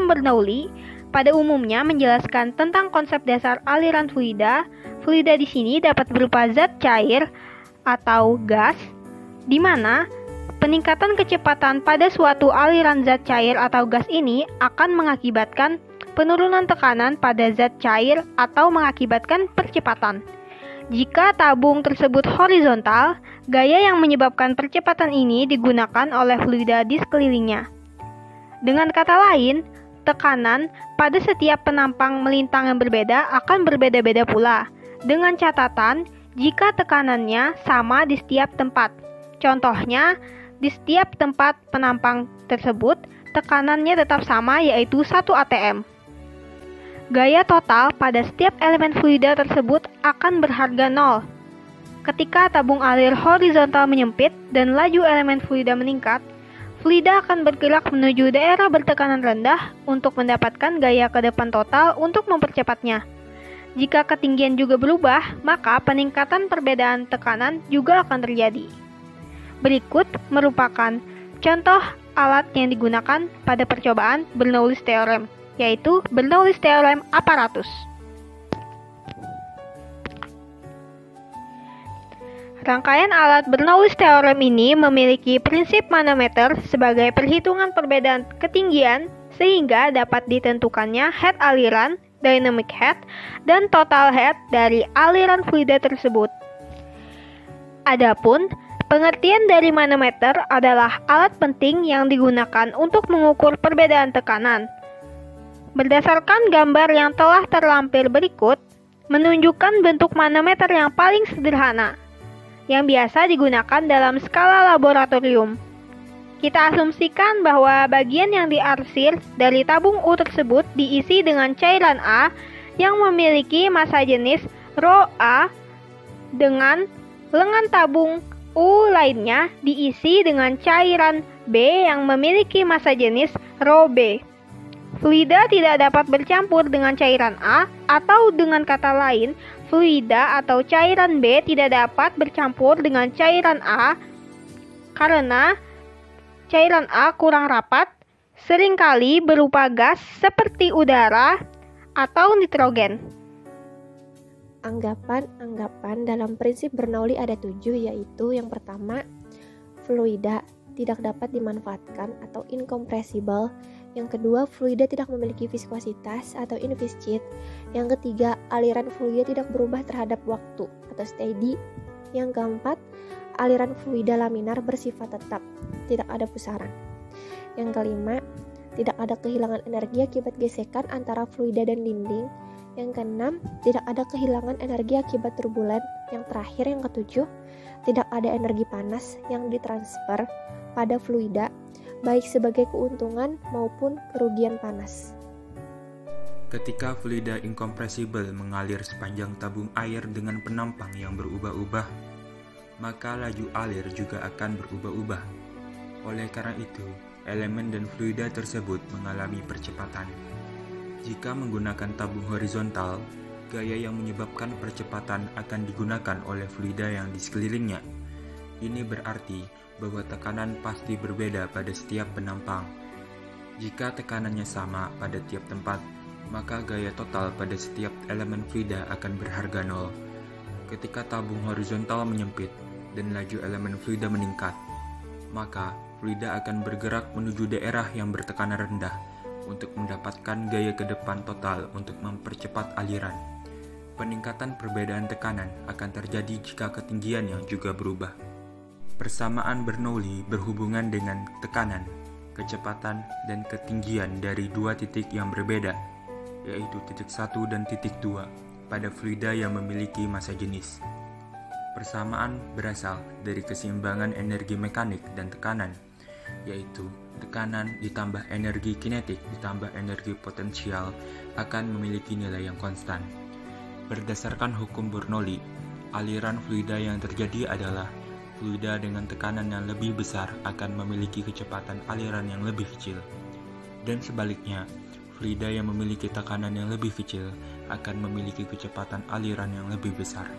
Bernoulli pada umumnya menjelaskan tentang konsep dasar aliran fluida. Fluida di sini dapat berupa zat cair atau gas, di mana peningkatan kecepatan pada suatu aliran zat cair atau gas ini akan mengakibatkan penurunan tekanan pada zat cair atau mengakibatkan percepatan. Jika tabung tersebut horizontal, gaya yang menyebabkan percepatan ini digunakan oleh fluida di sekelilingnya. Dengan kata lain, tekanan pada setiap penampang melintang yang berbeda akan berbeda-beda pula, dengan catatan jika tekanannya sama di setiap tempat. Contohnya, di setiap tempat penampang tersebut, tekanannya tetap sama yaitu 1 atm. Gaya total pada setiap elemen fluida tersebut akan berharga 0. Ketika tabung alir horizontal menyempit dan laju elemen fluida meningkat, fluida akan bergerak menuju daerah bertekanan rendah untuk mendapatkan gaya ke depan total untuk mempercepatnya. Jika ketinggian juga berubah, maka peningkatan perbedaan tekanan juga akan terjadi. Berikut merupakan contoh alat yang digunakan pada percobaan Bernoulli's Theorem, yaitu Bernoulli's Theorem Apparatus. Rangkaian alat Bernoulli's Theorem ini memiliki prinsip manometer sebagai perhitungan perbedaan ketinggian sehingga dapat ditentukannya head aliran, dynamic head, dan total head dari aliran fluida tersebut. Adapun pengertian dari manometer adalah alat penting yang digunakan untuk mengukur perbedaan tekanan. Berdasarkan gambar yang telah terlampir berikut, menunjukkan bentuk manometer yang paling sederhana, yang biasa digunakan dalam skala laboratorium. Kita asumsikan bahwa bagian yang diarsir dari tabung U tersebut diisi dengan cairan A yang memiliki massa jenis ρA, dengan lengan tabung U lainnya diisi dengan cairan B yang memiliki massa jenis ρB. Fluida tidak dapat bercampur dengan cairan A, atau dengan kata lain, fluida atau cairan B tidak dapat bercampur dengan cairan A karena cairan A kurang rapat, seringkali berupa gas seperti udara atau nitrogen. Anggapan dalam prinsip Bernoulli ada 7, yaitu yang pertama, fluida tidak dapat dimanfaatkan atau incompressible. Yang kedua, fluida tidak memiliki viskositas atau inviscid. Yang ketiga, aliran fluida tidak berubah terhadap waktu atau steady. Yang keempat, aliran fluida laminar bersifat tetap, tidak ada pusaran. Yang kelima, tidak ada kehilangan energi akibat gesekan antara fluida dan dinding. Yang keenam, tidak ada kehilangan energi akibat turbulen. Yang terakhir, yang ketujuh, tidak ada energi panas yang ditransfer pada fluida, baik sebagai keuntungan maupun kerugian panas. Ketika fluida incompressible mengalir sepanjang tabung air dengan penampang yang berubah-ubah, maka laju alir juga akan berubah-ubah. Oleh karena itu, elemen dan fluida tersebut mengalami percepatan. Jika menggunakan tabung horizontal, gaya yang menyebabkan percepatan akan digunakan oleh fluida yang di sekelilingnya. Ini berarti bahwa tekanan pasti berbeda pada setiap penampang. Jika tekanannya sama pada tiap tempat, maka gaya total pada setiap elemen fluida akan berharga 0. Ketika tabung horizontal menyempit dan laju elemen fluida meningkat, maka fluida akan bergerak menuju daerah yang bertekanan rendah untuk mendapatkan gaya ke depan total untuk mempercepat aliran. Peningkatan perbedaan tekanan akan terjadi jika ketinggian yang juga berubah. Persamaan Bernoulli berhubungan dengan tekanan, kecepatan, dan ketinggian dari dua titik yang berbeda, yaitu titik 1 dan titik 2 pada fluida yang memiliki massa jenis. Persamaan berasal dari keseimbangan energi mekanik dan tekanan, yaitu tekanan ditambah energi kinetik ditambah energi potensial akan memiliki nilai yang konstan. Berdasarkan hukum Bernoulli, aliran fluida yang terjadi adalah fluida dengan tekanan yang lebih besar akan memiliki kecepatan aliran yang lebih kecil, dan sebaliknya, fluida yang memiliki tekanan yang lebih kecil akan memiliki kecepatan aliran yang lebih besar.